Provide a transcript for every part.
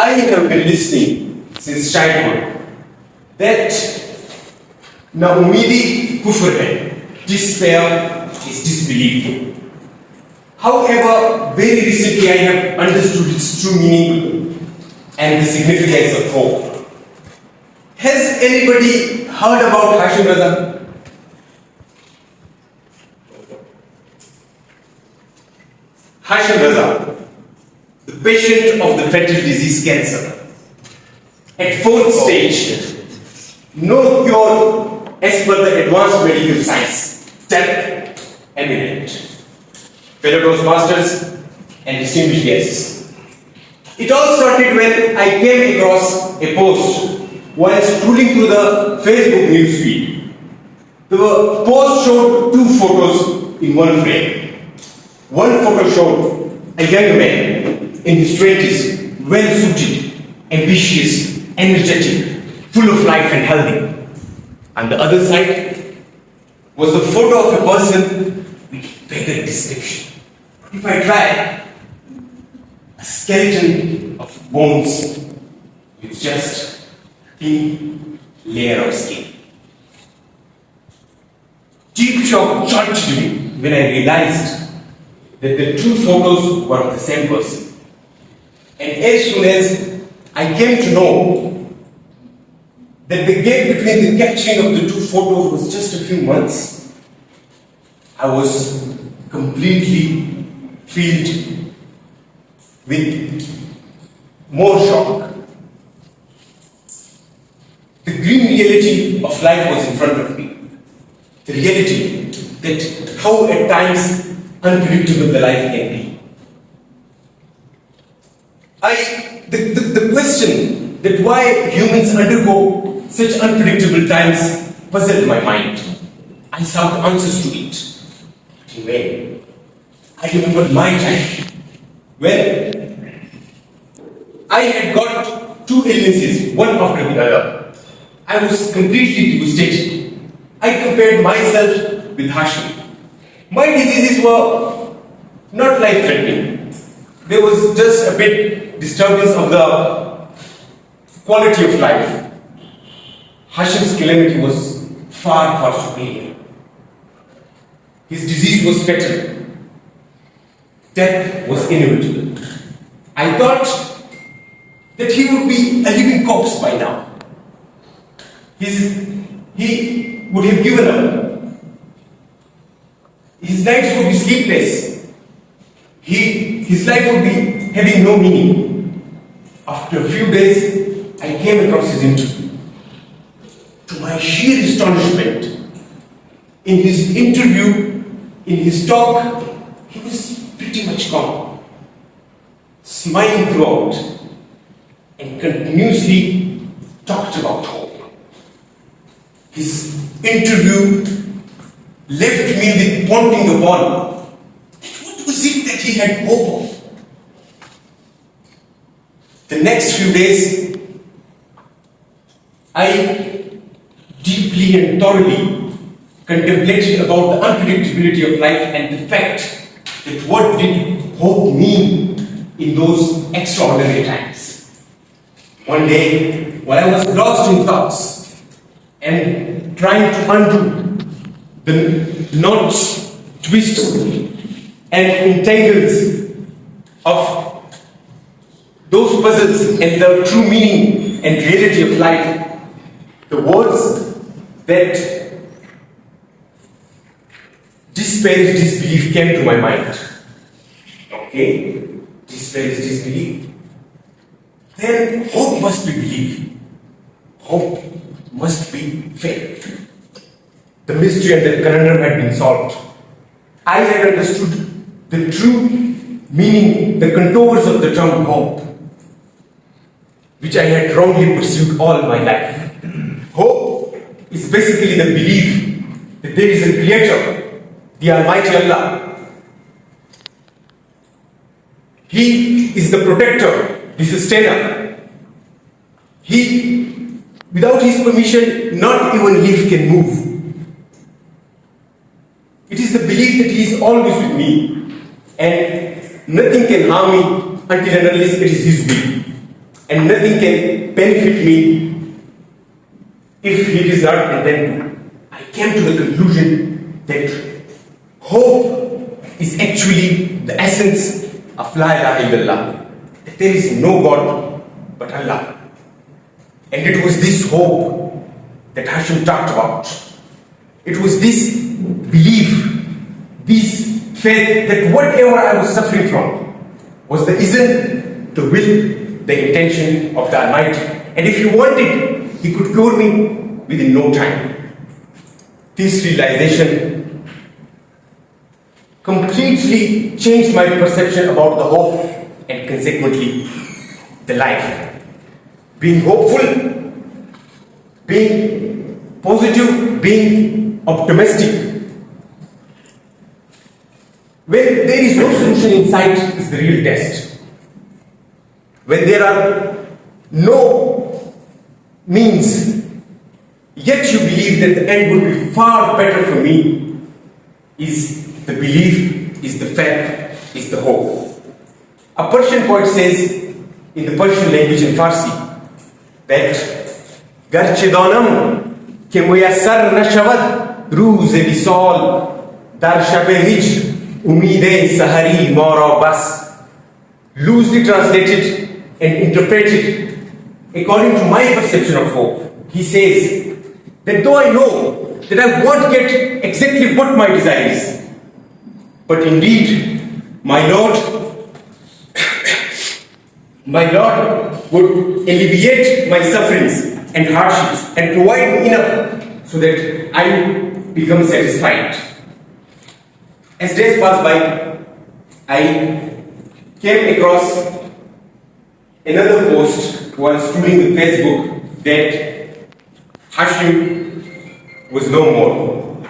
I have been listening since childhood that na umidi kufr hai, despair is disbelief. However, very recently I have understood its true meaning and the significance of hope. Has anybody heard about Hashim Raza? Hashim Raza, the patient of the fatal disease cancer. At fourth stage, no cure as per the advanced medical science, death imminent. Fellow Toastmasters and distinguished guests. It all started when I came across a post while scrolling through the Facebook newsfeed. The post showed two photos in one frame. One photo showed a young man in his 20s, well suited, ambitious, energetic, full of life and healthy. And the other side was the photo of a person with beggar description. If I try, a skeleton of bones with just a thin layer of skin. Deep shock charged me when I realized that the two photos were of the same person. And as soon as I came to know that the gap between the capturing of the two photos was just a few months, I was completely filled with more shock. The grim reality of life was in front of me. The reality that how at times unpredictable the life can be. The question that why humans undergo such unpredictable times puzzled my mind. I sought answers to it, but in vain. I remembered my time when I had got two illnesses, one after the other. I was completely devastated. I compared myself with Hashim. My diseases were not life-threatening. There was just a bit disturbance of the quality of life. Hashim's calamity was far, far superior. His disease was fatal. Death was inevitable. I thought that he would be a living corpse by now. He would have given up. His nights would be sleepless. His life would be having no meaning. After a few days, I came across his interview. To my sheer astonishment, in his interview, in his talk, he was pretty much calm, smiling throughout, and continuously talked about hope. His interview left me with pondering upon what was it that he had hope of. The next few days, I deeply and thoroughly contemplated about the unpredictability of life and the fact that what did hope mean in those extraordinary times. One day, while I was lost in thoughts and trying to undo the knots, twists, and entangles of those puzzles and the true meaning and reality of life, the words that despair is disbelief came to my mind. Okay, despair is disbelief. Then hope must be belief. Hope must be faith. The mystery and the conundrum had been solved. I had understood the true meaning, the contours of the term hope, which I had wrongly pursued all my life. Hope is basically the belief that there is a creator, the Almighty Allah. He is the protector, the sustainer. Without His permission, not even leaf can move. It is the belief that He is always with me and nothing can harm me until and unless it is His will. and nothing can benefit me if He does not intend to. I came to the conclusion that hope is actually the essence of La ilaha illallah, that there is no God but Allah. And it was this hope that Hashim talked about. It was this belief, this faith that whatever I was suffering from was the izn, the will, the intention of the Almighty. And if He wanted, He could cure me within no time. This realization completely changed my perception about the hope and consequently the life. Being hopeful, being positive, being optimistic. When there is no solution in sight is the real test. When there are no means, yet you believe that the end will be far better for me, is the belief, is the faith, is the hope. A Persian poet says in the Persian language in Farsi that Garche donam ke muyassar nashavad roz visal dar shab-e hijr umide sahari mara bas. Loosely translated and interpreted according to my perception of hope, he says that though I know that I won't get exactly what my desire is, but indeed my Lord would alleviate my sufferings and hardships and provide me enough so that I become satisfied. As days passed by, I came across another post while scrolling the Facebook that Hashim was no more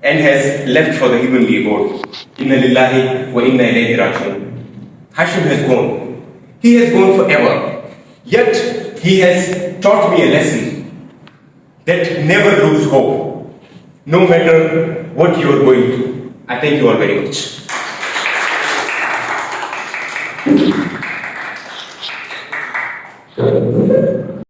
and has left for the heavenly abode. Inna lillahi wa inna ilayhi raji'un. Hashim has gone. He has gone forever. Yet he has taught me a lesson that never lose hope, no matter what you are going through. I thank you all very much.